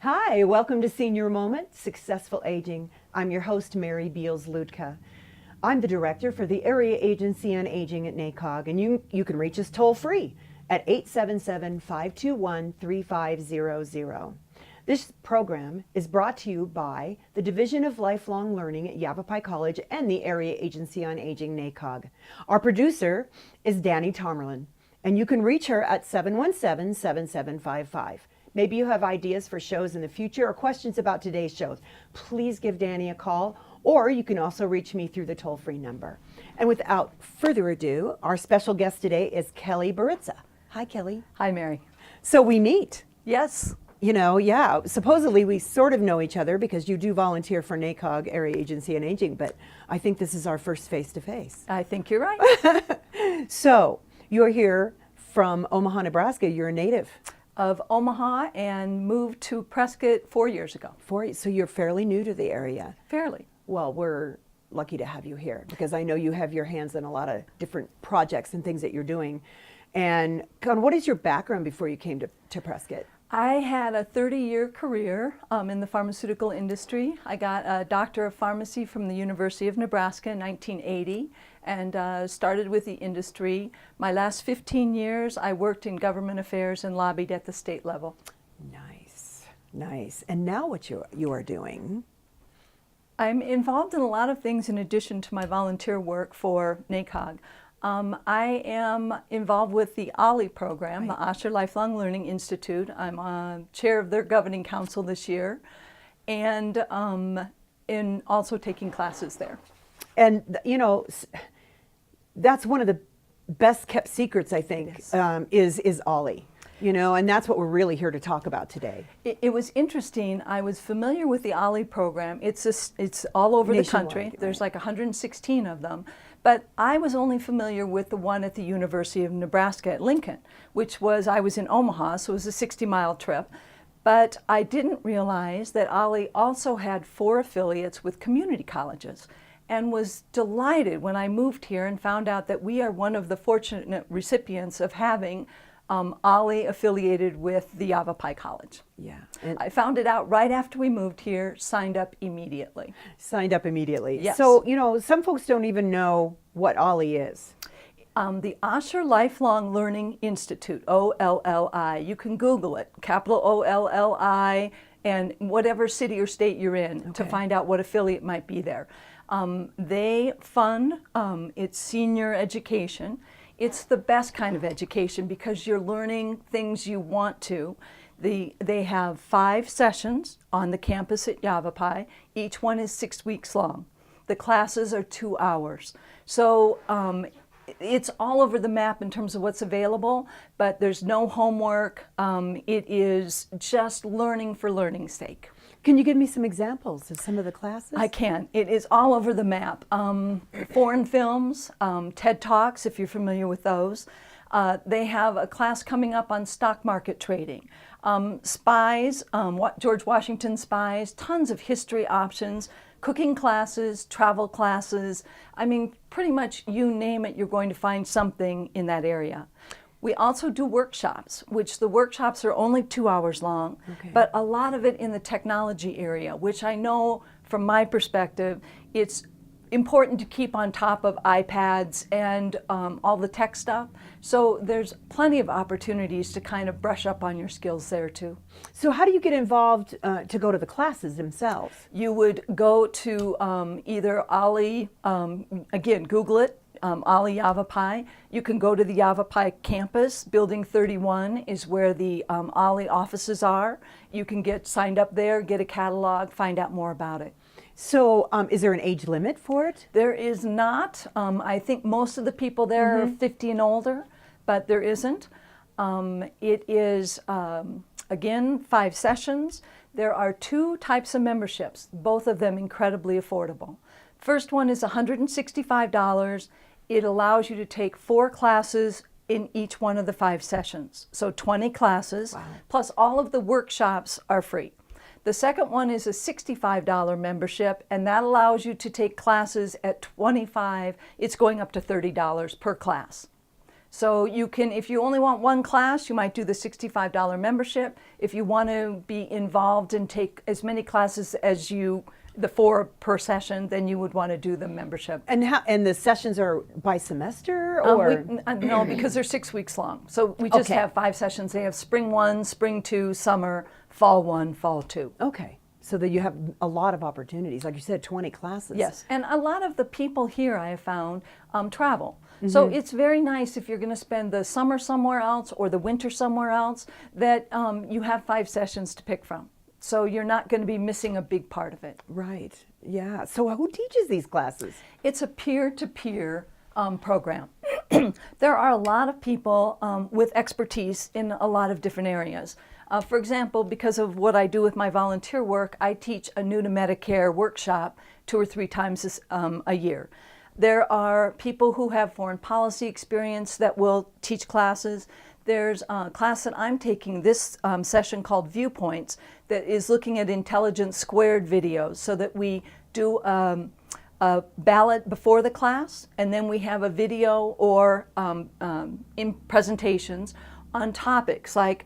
Hi, welcome to Senior Moment, Successful Aging. I'm your host, Mary Beals-Luedtka. I'm the director for the Area Agency on Aging at NACOG, and you can reach us toll-free at 877-521-3500. This program is brought to you by the Division of Lifelong Learning at Yavapai College and the Area Agency on Aging, NACOG. Our producer is Danny Tomerlin, and you can reach her at 717-7755. Maybe you have ideas for shows in the future or questions about today's shows. Please give Danny a call, or you can also reach me through the toll-free number. And without further ado, our special guest today is Kelly Boryca. Hi, Kelly. Hi, Mary. So we meet. Yes. You know, yeah, supposedly we sort of know each other because you do volunteer for NACOG, Area Agency on Aging, but I think this is our first face-to-face. I think you're right. So you're here from Omaha, Nebraska. You're a native Of Omaha and moved to Prescott 4 years ago. So you're fairly new to the area. Fairly. Well, we're lucky to have you here because I know you have your hands in a lot of different projects and things that you're doing. And what is your background before you came to Prescott? I had a 30-year career in the pharmaceutical industry. I got a Doctor of Pharmacy from the University of Nebraska in 1980 and started with the industry. My last 15 years, I worked in government affairs and lobbied at the state level. Nice, nice. And now what you are doing? I'm involved in a lot of things in addition to my volunteer work for NACOG. I am involved with the OLLI program, Right. the Asscher Lifelong Learning Institute. I'm chair of their governing council this year, and in also taking classes there. And, you know, that's one of the best kept secrets, I think, is OLLI. You know, and that's what we're really here to talk about today. It was interesting. I was familiar with the OLLI program. It's all over the country. Nationwide, There's right. like 116 of them. But I was only familiar with the one at the University of Nebraska at Lincoln, which was, I was in Omaha, so it was a 60-mile trip. But I didn't realize that OLLI also had 4 affiliates with community colleges, and was delighted when I moved here and found out that we are one of the fortunate recipients of having OLLI affiliated with the Yavapai College. Yeah. I found it out right after we moved here, signed up immediately. Signed up immediately. Yes. So, you know, some folks don't even know what OLLI is. The Asscher Lifelong Learning Institute, OLLI. You can Google it, capital OLLI, and whatever city or state you're in to find out what affiliate might be there. They fund its senior education. It's the best kind of education because you're learning things you want to. They have 5 sessions on the campus at Yavapai. Each one is 6 weeks long. The classes are 2 hours. So it's all over the map in terms of what's available, but there's no homework. It is just learning for learning's sake. Can you give me some examples of some of the classes? I can. It is all over the map. Foreign films, TED Talks, if you're familiar with those. They have a class coming up on stock market trading. Spies, George Washington spies, tons of history options, cooking classes, travel classes. I mean, pretty much you name it, you're going to find something in that area. We also do workshops, which the workshops are only 2 hours long, but a lot of it in the technology area, which I know from my perspective, it's important to keep on top of iPads and all the tech stuff. So there's plenty of opportunities to kind of brush up on your skills there too. So how do you get involved to go to the classes themselves? You would go to either OLLI, again, Google it, OLLI Yavapai. You can go to the Yavapai campus. Building 31 is where the OLLI offices are. You can get signed up there, get a catalog, find out more about it. So is there an age limit for it? There is not. I think most of the people there are 50 and older, but there isn't. It is, again, 5 sessions. There are 2 types of memberships, both of them incredibly affordable. First one is $165. It allows you to take 4 classes in each one of the 5 sessions. So 20 classes, plus all of the workshops are free. The second one is a $65 membership, and that allows you to take classes at $25. It's going up to $30 per class. So you can, if you only want one class, you might do the $65 membership. If you want to be involved and take as many classes as the 4 per session, then you would want to do the membership. And the sessions are by semester, or? No, because they're 6 weeks long. So we just have 5 sessions. They have spring 1, spring 2, summer, fall 1, fall 2. Okay. So that you have a lot of opportunities. Like you said, 20 classes. Yes, and a lot of the people here I have found travel. So it's very nice if you're going to spend the summer somewhere else or the winter somewhere else, that you have 5 sessions to pick from. So you're not going to be missing a big part of it. Right. Yeah. So who teaches these classes? It's a peer-to-peer program. There are a lot of people with expertise in a lot of different areas. For example, because of what I do with my volunteer work, I teach a new to Medicare workshop 2 or 3 times a year. There are people who have foreign policy experience that will teach classes. There's a class that I'm taking this session called Viewpoints that is looking at intelligence squared videos, so that we do a ballot before the class, and then we have a video or in presentations on topics like,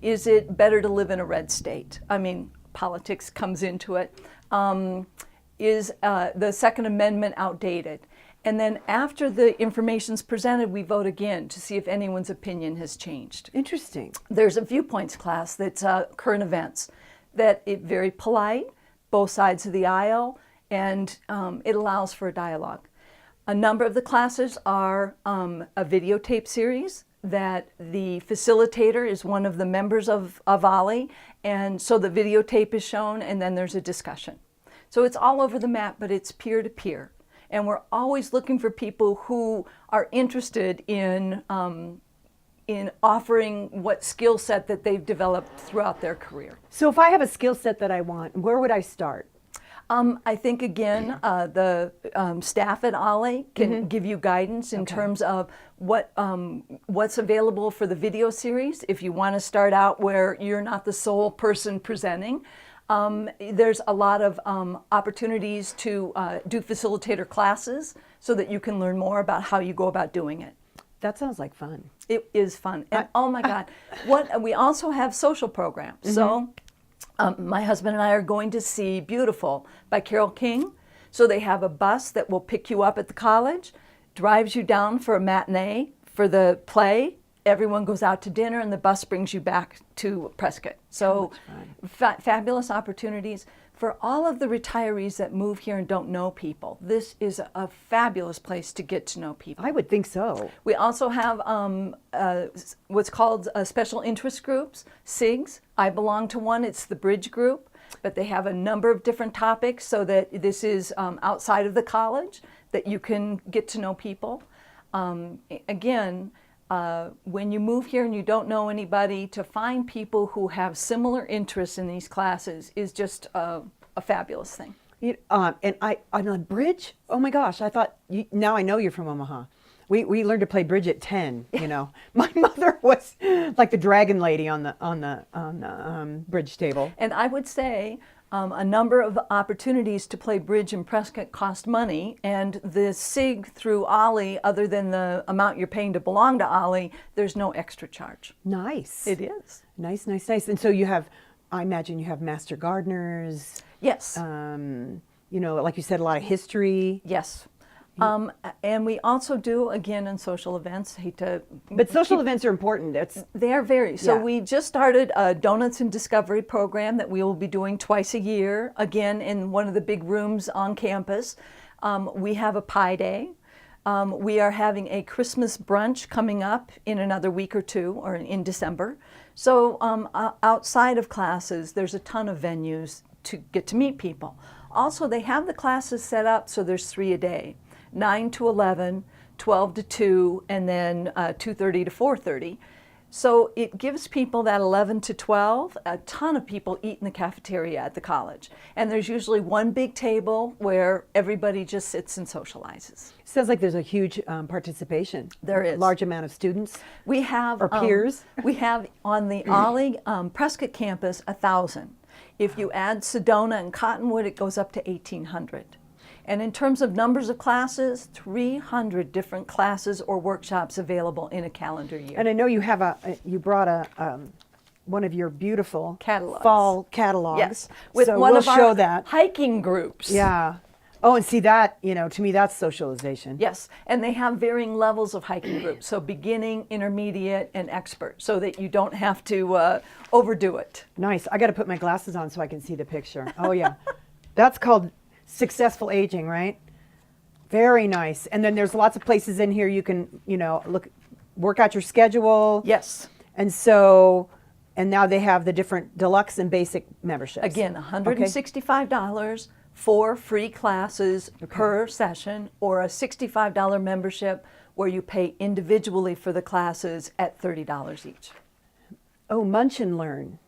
is it better to live in a red state? I mean, politics comes into it. Is the Second Amendment outdated? And then after the information's presented, we vote again to see if anyone's opinion has changed. Interesting. There's a Viewpoints class that's current events, that it's very polite, both sides of the aisle, and it allows for a dialogue. A number of the classes are a videotape series that the facilitator is one of the members of OLLI, and so the videotape is shown, and then there's a discussion. So it's all over the map, but it's peer-to-peer. And we're always looking for people who are interested in offering what skill set that they've developed throughout their career. So if I have a skill set that I want, where would I start? I think, again, the staff at OLLI can give you guidance in terms of what's available for the video series. If you want to start out where you're not the sole person presenting, there's a lot of opportunities to do facilitator classes so that you can learn more about how you go about doing it. That sounds like fun. It is fun. And oh my God, we also have social programs. So my husband and I are going to see Beautiful by Carole King. So they have a bus that will pick you up at the college, drives you down for a matinee for the play. Everyone goes out to dinner, and the bus brings you back to Prescott. So fabulous opportunities. For all of the retirees that move here and don't know people, this is a fabulous place to get to know people. I would think so. We also have what's called special interest groups, SIGs. I belong to one. It's the Bridge Group, but they have a number of different topics, so that this is outside of the college, that you can get to know people. Again, when you move here and you don't know anybody, to find people who have similar interests in these classes is just a fabulous thing. And on a bridge, oh my gosh, I thought, now I know you're from Omaha. We learned to play bridge at 10, you know. My mother was like the dragon lady on the bridge table. And I would say a number of opportunities to play bridge in Prescott cost money, and the SIG through OLLI, other than the amount you're paying to belong to OLLI, there's no extra charge. Nice. It is. Nice, nice, nice. And so you have, I imagine you have master gardeners. Yes. You know, like you said, a lot of history. Yes. And we also do, again, in social events, But social events are important. They are very. So Yeah. we just started a Donuts and Discovery program that we will be doing twice a year, again, in one of the big rooms on campus. We have a pie day. We are having a Christmas brunch coming up in another week or two, or in December. So outside of classes, there's a ton of venues to get to meet people. Also, they have the classes set up so there's 3 a day. 9 to 11, 12 to 2, and then 2:30 to 4:30. So it gives people that 11 to 12. A ton of people eat in the cafeteria at the college. And there's usually one big table where everybody just sits and socializes. Sounds like there's a huge participation. There is. Large amount of students. We have Or peers. We have on the OLLI Prescott campus 1,000. If you add Sedona and Cottonwood, it goes up to 1,800. And in terms of numbers of classes, 300 different classes or workshops available in a calendar year. And I know you have you brought one of your beautiful Catalogs. fall catalogs. Yes, with so one we'll of our show that. hiking groups. Yeah. Oh, and see that, to me that's socialization. Yes, and they have varying levels of hiking groups, so beginning, intermediate, and expert, so that you don't have to overdo it. Nice. I got to put my glasses on so I can see the picture. Oh, yeah. That's called successful aging, right? Very nice. And then there's lots of places in here you can, work out your schedule. Yes. And so, and now they have the different deluxe and basic memberships. Again, $165 for free classes per session, or a $65 membership where you pay individually for the classes at $30 each. Oh, Munch and Learn.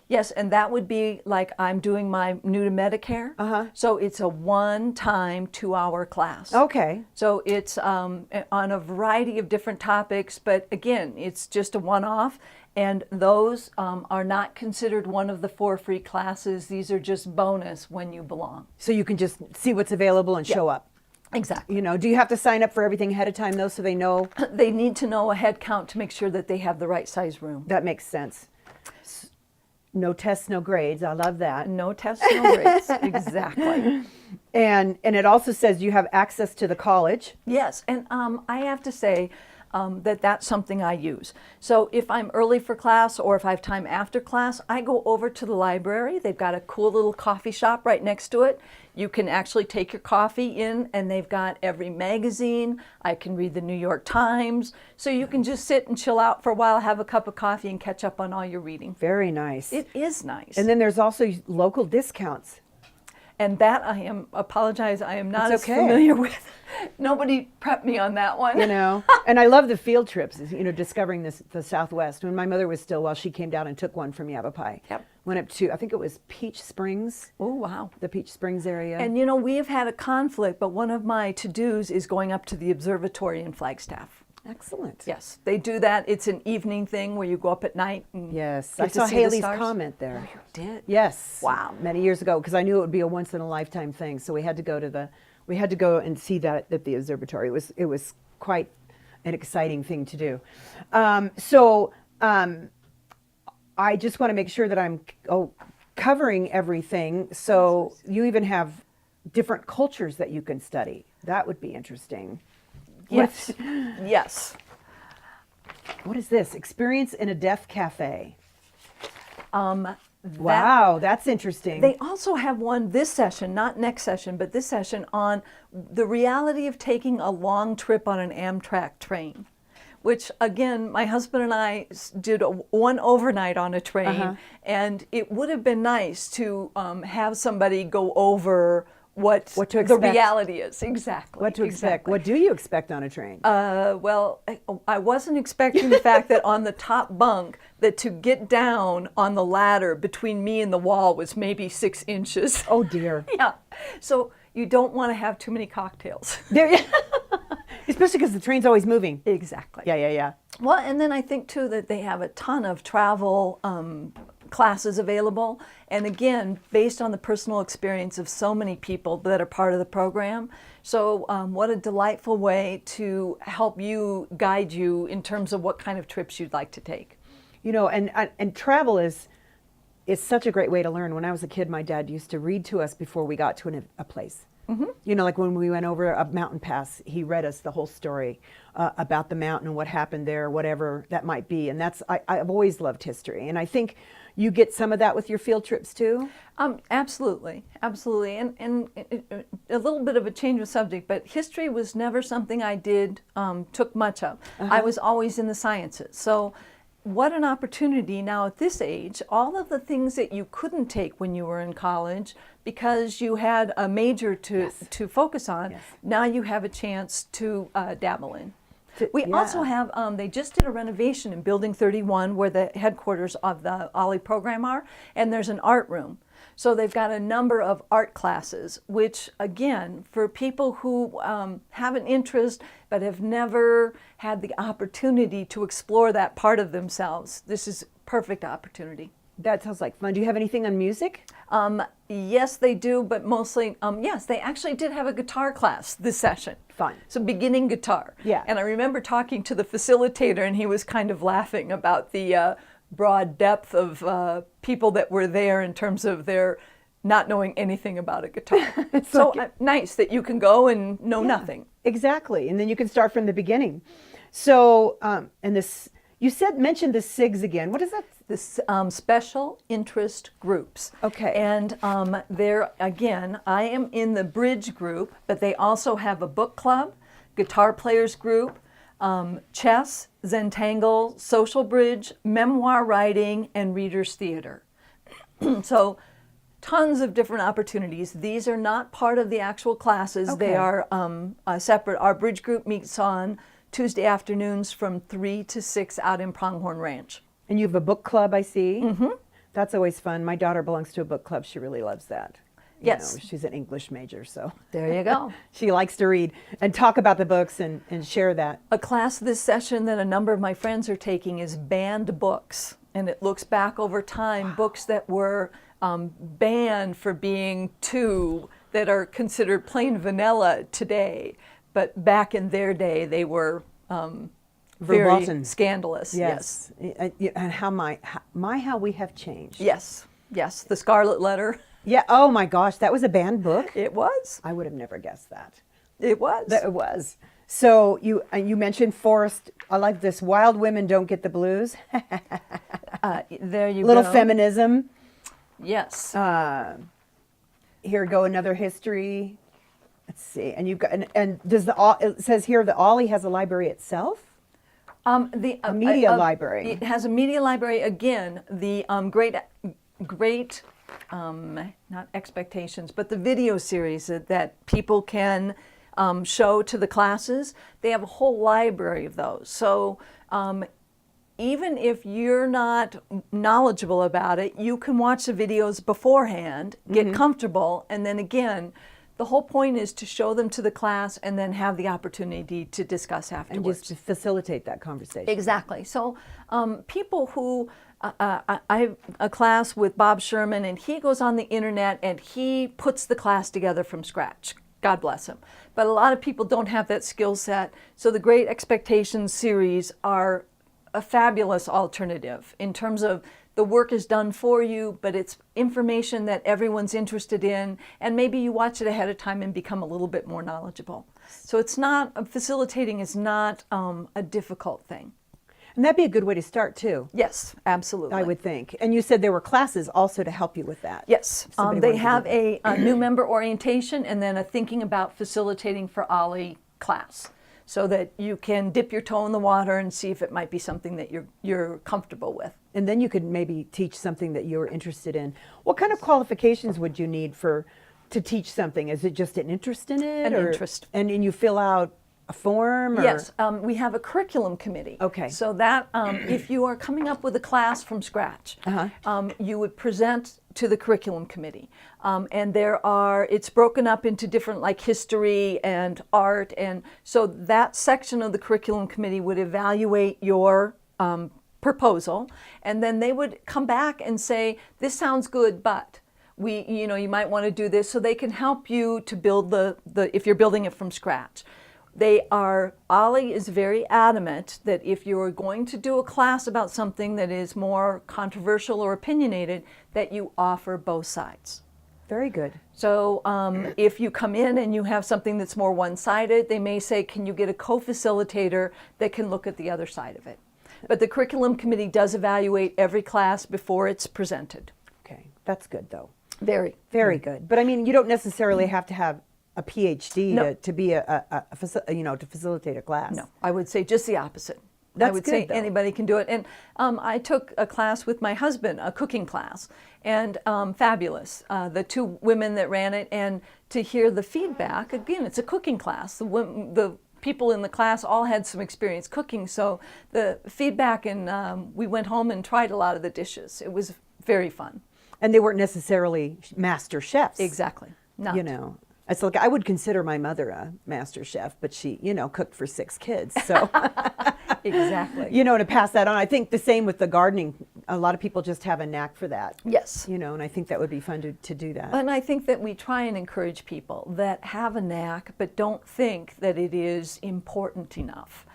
Yes, and that would be like I'm doing my new to Medicare. So it's a one-time 2-hour class. Okay. So it's on a variety of different topics, but again, it's just a one-off, and those are not considered one of the 4 free classes. These are just bonus when you belong. So you can just see what's available and show up. Exactly. Do you have to sign up for everything ahead of time though, so they know? They need to know a head count to make sure that they have the right size room. That makes sense. No tests, no grades. I love that. No tests, no grades. Exactly. And it also says you have access to the college. Yes, and I have to say that that's something I use. So if I'm early for class or if I have time after class, I go over to the library. They've got a cool little coffee shop right next to it. You can actually take your coffee in, and they've got every magazine. I can read the New York Times. So you can just sit and chill out for a while, have a cup of coffee, and catch up on all your reading. Very nice. It is nice. And then there's also local discounts. And that I am not That's as okay. familiar with. Nobody prepped me on that one. And I love the field trips, discovering the Southwest. When my mother was still well, she came down and took one from Yavapai. Yep. Went up to, I think it was Peach Springs. Oh, wow. The Peach Springs area. And we have had a conflict, but one of my to-dos is going up to the observatory in Flagstaff. Excellent. Yes, they do that. It's an evening thing where you go up at night. And Yes, get I to saw see the Haley's stars. comment there. Oh, you did? Yes. Wow. Many years ago, because I knew it would be a once in a lifetime thing. So we had to go and see that at the observatory. It was quite an exciting thing to do. I just want to make sure that I'm covering everything. So you even have different cultures that you can study. That would be interesting. Yes. Yes. What is this? Experience in a Deaf Cafe. That- Wow, that's interesting. They also have one this session, not next session, but this session on the reality of taking a long trip on an Amtrak train, which again, my husband and I did one overnight on a train, and it would have been nice to have somebody go over what to the expect. reality is. Exactly. What to expect? Exactly. What do you expect on a train? Well, I wasn't expecting the fact that on the top bunk, that to get down on the ladder between me and the wall was maybe 6 inches. Oh dear. Yeah. So you don't want to have too many cocktails. Especially because the train's always moving. Exactly. Yeah. Well, and then I think too that they have a ton of travel classes available. And again, based on the personal experience of so many people that are part of the program. So what a delightful way to help you, guide you in terms of what kind of trips you'd like to take. And travel is such a great way to learn. When I was a kid, my dad used to read to us before we got to a place. Like when we went over a mountain pass, he read us the whole story about the mountain and what happened there, whatever that might be. And I've always loved history. And I think you get some of that with your field trips too? Absolutely. And a little bit of a change of subject, but history was never something I took much of. I was always in the sciences. So what an opportunity now at this age, all of the things that you couldn't take when you were in college because you had a major to focus on, now you have a chance to dabble in. We also have, they just did a renovation in Building 31 where the headquarters of the OLLI program are, and there's an art room. So they've got a number of art classes, which again, for people who have an interest but have never had the opportunity to explore that part of themselves, this is a perfect opportunity. That sounds like fun. Do you have anything on music? Yes, they do, but mostly, yes, they actually did have a guitar class this session. Fun. So beginning guitar. Yeah. And I remember talking to the facilitator, and he was kind of laughing about the broad depth of people that were there in terms of their not knowing anything about a guitar. So nice that you can go and know nothing. Exactly. And then you can start from the beginning. So, and this, you mentioned the SIGs again. What is that? This special interest groups. Okay. And there, again, I am in the bridge group, but they also have a book club, guitar players group, chess, Zentangle, social bridge, memoir writing, and readers theater. So tons of different opportunities. These are not part of the actual classes. Okay. They are separate. Our bridge group meets on Tuesday afternoons from 3 to 6 out in Pronghorn Ranch. And you have a book club, I see. Mm-hmm. That's always fun. My daughter belongs to a book club. She really loves that. Yes. She's an English major, so. There you go. She likes to read and talk about the books and share that. A class this session that a number of my friends are taking is banned books. And it looks back over time, books that were banned for being too, that are considered plain vanilla today. But back in their day, they were very Verboten. scandalous. Yes. And how we have changed. Yes. Yes. The Scarlet Letter. Yeah. Oh my gosh, that was a banned book. It was. I would have never guessed that. It was. It was. So you mentioned Forrest. I like this. Wild Women Don't Get the Blues. There you Little go. feminism. Yes. Here go another history. Let's see. And you've got and does it says here the OLLI has a library itself? A media library. It has a media library. Again, the great not expectations, but the video series that people can show to the classes. They have a whole library of those. So even if you're not knowledgeable about it, you can watch the videos beforehand, get comfortable, and then again, the whole point is to show them to the class and then have the opportunity to discuss afterwards. And just to facilitate that conversation. Exactly. So people who, I have a class with Bob Sherman, and he goes on the internet and he puts the class together from scratch. God bless him. But a lot of people don't have that skill set. So the Great Expectations series are a fabulous alternative in terms of the work is done for you, but it's information that everyone's interested in, and maybe you watch it ahead of time and become a little bit more knowledgeable. So it's not, facilitating is not a difficult thing. And that'd be a good way to start too. Yes, absolutely. I would think. And you said there were classes also to help you with that. Yes, Somebody they wanted to have do a new member orientation and then a thinking about facilitating for OLLI class, so that you can dip your toe in the water and see if it might be something that you're comfortable with. And then you could maybe teach something that you're interested in. What kind of qualifications would you need to teach something? Is it just an interest in it? An interest. And you fill out a form? Or? Yes, we have a curriculum committee. Okay. So that if you are coming up with a class from scratch, you would present to the curriculum committee. And it's broken up into different, like history and art. And so that section of the curriculum committee would evaluate your proposal. And then they would come back and say, this sounds good, but you might want to do this. So they can help you to build if you're building it from scratch. OLLI is very adamant that if you're going to do a class about something that is more controversial or opinionated, that you offer both sides. Very good. So if you come in and you have something that's more one-sided, they may say, can you get a co-facilitator that can look at the other side of it? But the curriculum committee does evaluate every class before it's presented. Okay, that's good though. Very. Very good. But I mean, you don't necessarily have to have a PhD No. to be to facilitate a class. No, I would say just the opposite. That's I would good, say though. anybody can do it. And I took a class with my husband, a cooking class, and fabulous. The two women that ran it, and to hear the feedback, again, it's a cooking class. The people in the class all had some experience cooking, so the feedback, and we went home and tried a lot of the dishes. It was very fun. And they weren't necessarily master chefs. Exactly. Not. It's like I would consider my mother a master chef, but she, cooked for 6 kids. So, Exactly. to pass that on. I think the same with the gardening a lot of people just have a knack for that. Yes. You know, and I think that would be fun to do that. And I think that we try and encourage people that have a knack but don't think that it is important enough.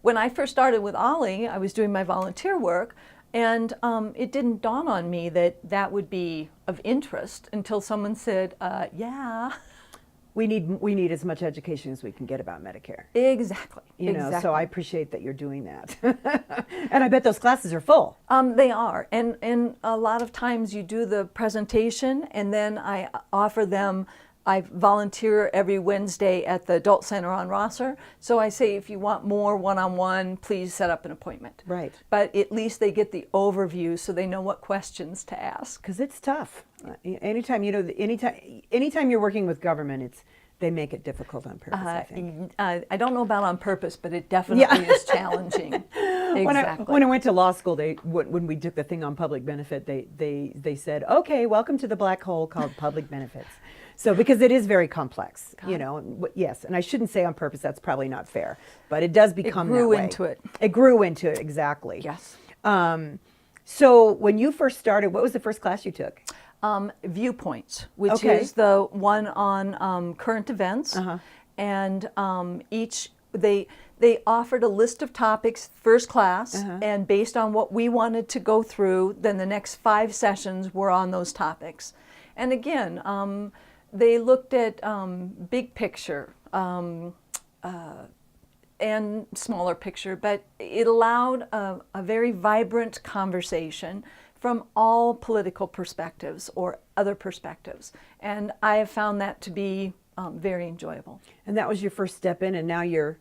When I first started with OLLI, I was doing my volunteer work, and it didn't dawn on me that that would be of interest until someone said, yeah. We need as much education as we can get about Medicare. Exactly. You know, exactly. so I appreciate that you're doing that. And I bet those classes are full. They are, and a lot of times you do the presentation, and then I offer them. I volunteer every Wednesday at the Adult Center on Rosser, so I say if you want more one-on-one, please set up an appointment. Right. But at least they get the overview, so they know what questions to ask. Because it's tough. Anytime you're working with government, they make it difficult on purpose, I think. I don't know about on purpose, but it definitely is challenging. Exactly. When I went to law school, when we took the thing on public benefit, they said, okay, welcome to the black hole called public benefits. So, because it is very complex, you know, yes, and I shouldn't say on purpose, that's probably not fair, but it does become that way. It grew into it. It grew into it, exactly. Yes. So when you first started, what was the first class you took? Viewpoints, which Okay. is the one on current events, and they offered a list of topics first class, and based on what we wanted to go through, then the next 5 sessions were on those topics. And again, they looked at big picture and smaller picture, but it allowed a very vibrant conversation from all political perspectives or other perspectives. And I have found that to be very enjoyable. And that was your first step in, and now you're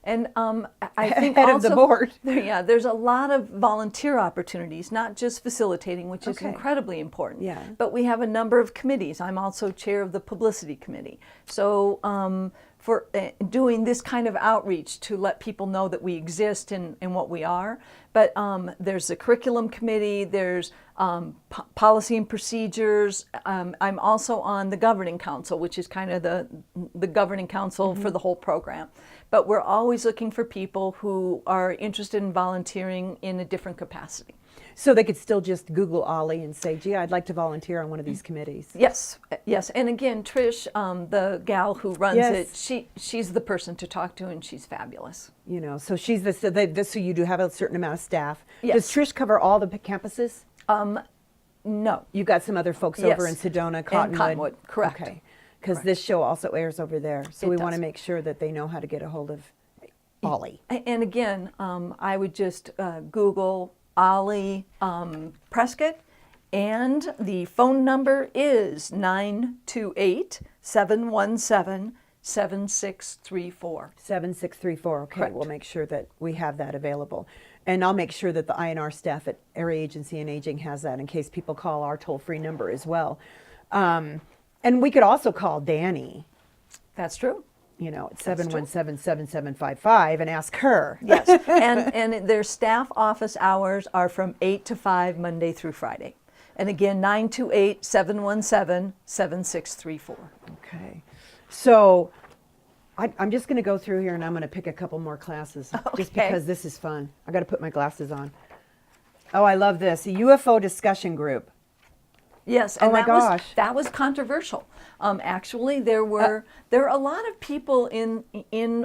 And I think head also, of the board. Yeah, there's a lot of volunteer opportunities, not just facilitating, which is Okay. incredibly important. Yeah. But we have a number of committees. I'm also chair of the publicity committee. So for doing this kind of outreach to let people know that we exist and what we are. But there's the curriculum committee, there's policy and procedures. I'm also on the governing council, which is kind of the governing council for the whole program. But we're always looking for people who are interested in volunteering in a different capacity. So they could still just Google OLLI and say, gee, I'd like to volunteer on one of these committees. Yes, yes. And again, Trish, the gal who runs Yes. it, she's the person to talk to, and she's fabulous. You know, so she's so you do have a certain amount of staff. Yes. Does Trish cover all the campuses? No. You got some other folks Yes. over in Sedona, And Cottonwood. Cottonwood, correct. Okay. Because Correct. this show also airs over there. So It we want does. to make sure that they know how to get a hold of OLLI. And again, I would just Google OLLI Prescott, and the phone number is 928-717-7634. 7634. Okay, Correct. we'll make sure that we have that available. And I'll make sure that the INR staff at Area Agency on Aging has that in case people call our toll-free number as well. And we could also call Danny, That's true. you know, at That's true. 717-7755 and ask her. Yes, and their staff office hours are from 8 to 5, Monday through Friday. And again, 928-717-7634. Okay. So I'm just going to go through here and I'm going to pick a couple more classes just Okay. because this is fun. I got to put my glasses on. Oh, I love this. A UFO discussion group. Yes, and Oh my gosh. that was controversial. Actually, there are a lot of people in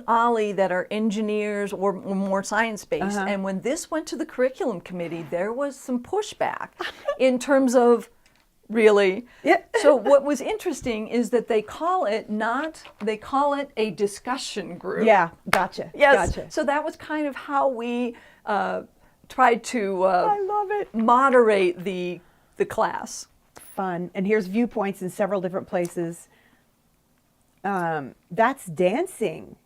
OLLI that are engineers or more science-based, and when this went to the curriculum committee, there was some pushback in terms of really. Yeah. So what was interesting is that they call it a discussion group. Yeah, gotcha. Yes. Gotcha. So that was kind of how we tried to I love it. moderate the class. Fun. And here's viewpoints in several different places. That's dancing.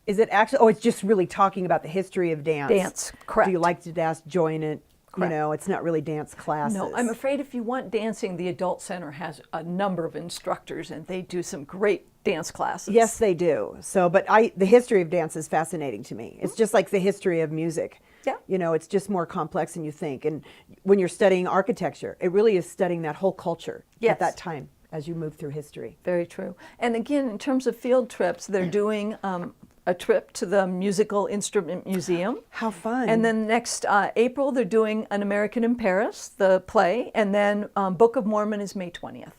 Is it actually? Oh, it's just really talking about the history of dance. Dance, correct. Do you like to dance? Join it. Correct. You know, it's not really dance classes. No, I'm afraid if you want dancing, the Adult Center has a number of instructors, and they do some great dance classes. Yes, they do. So, but the history of dance is fascinating to me. It's just like the history of music. Yeah. You know, it's just more complex than you think. And when you're studying architecture, it really is studying that whole culture Yes. at that time as you move through history. Very true. And again, in terms of field trips, they're doing a trip to the Musical Instrument Museum. How fun. And then next April, they're doing An American in Paris, the play, and then Book of Mormon is May 20th.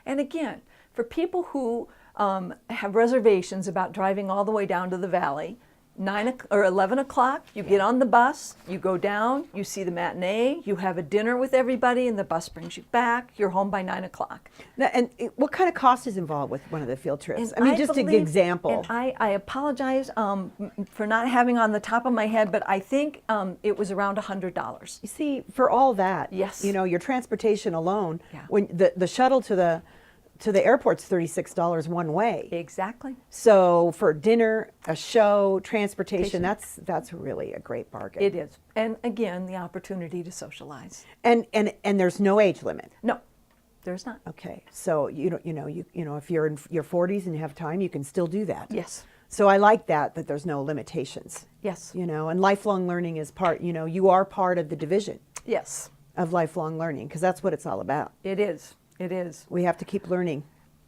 And again, for people who have reservations about driving all the way down to the valley, 11 o'clock, you get on the bus, you go down, you see the matinee, you have a dinner with everybody, and the bus brings you back. You're home by 9 o'clock. Now, and what kind of cost is involved with one of the field trips? I mean, just an example. And I apologize for not having on the top of my head, but I think it was around $100. You see, for all that, Yes. you know, your transportation alone, Yeah. when the shuttle to the airport's $36 one way. Exactly. So for dinner, a show, transportation, that's really a great bargain. It is. And again, the opportunity to socialize. And there's no age limit. No, there's not. Okay, so you know if you're in your 40s and you have time, you can still do that. Yes. So I like that there's no limitations. Yes. You know, and lifelong learning is part. You know, you are part of the division Yes. of lifelong learning because that's what it's all about. It is. It is. We have to keep learning.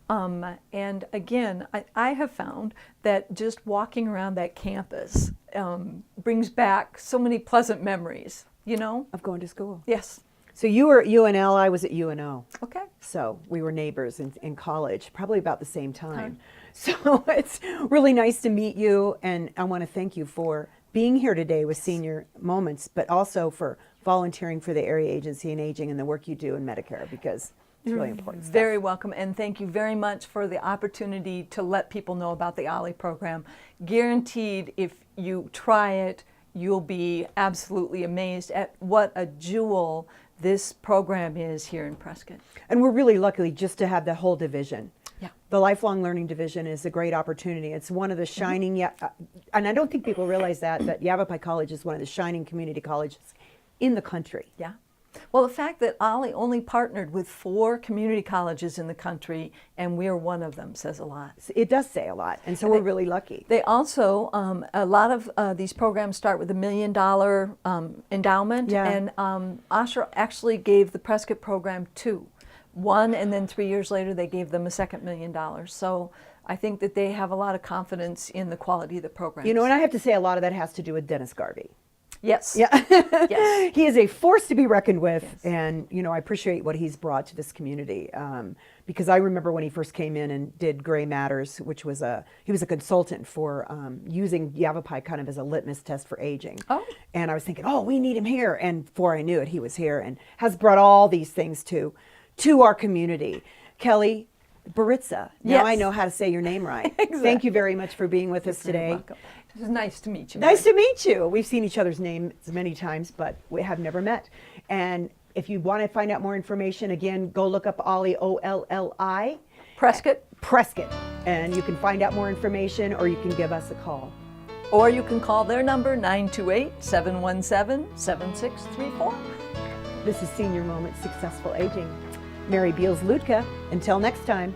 And again, I have found that just walking around that campus brings back so many pleasant memories, you know? Of going to school. Yes. So you were at UNL, I was at UNO. Okay. So we were neighbors in college, probably about the same time. So it's really nice to meet you, and I want to thank you for being here today with Senior Moments, but also for volunteering for the Area Agency on Aging and the work you do in Medicare, because it's really important stuff. Very welcome, and thank you very much for the opportunity to let people know about the OLLI program. Guaranteed, if you try it, you'll be absolutely amazed at what a jewel this program is here in Prescott. And we're really lucky just to have the whole division. Yeah. The Lifelong Learning Division is a great opportunity. It's one of the shining, and I don't think people realize that Yavapai College is one of the shining community colleges in the country. Yeah. Well, the fact that OLLI only partnered with 4 community colleges in the country, and we're one of them, says a lot. It does say a lot, and so we're really lucky. They also, a lot of these programs start with $1 million endowment, Yeah. and Asscher actually gave the Prescott program 2. One, and then 3 years later they gave them a second $1 million. So I think that they have a lot of confidence in the quality of the program. You know, and I have to say a lot of that has to do with Dennis Garvey. Yes. Yeah. Yes. He is a force to be reckoned with, Yes. and you know, I appreciate what he's brought to this community. Because I remember when he first came in and did Gray Matters, which was he was a consultant for using Yavapai kind of as a litmus test for aging. Oh. And I was thinking, oh, we need him here, and before I knew it, he was here and has brought all these things to our community. Kelly Boryca. Now Yes. I know how to say your name right. Exactly. Thank you very much for being with us You're today. welcome. It was nice to meet you. Nice to meet you. We've seen each other's names many times, but we have never met. And if you want to find out more information, again, go look up OLLI, OLLI. Prescott. Prescott. And you can find out more information, or you can give us a call. Or you can call their number, 928-717-7634. This is Senior Moments Successful Aging. Mary Beals-Luedtka. Until next time.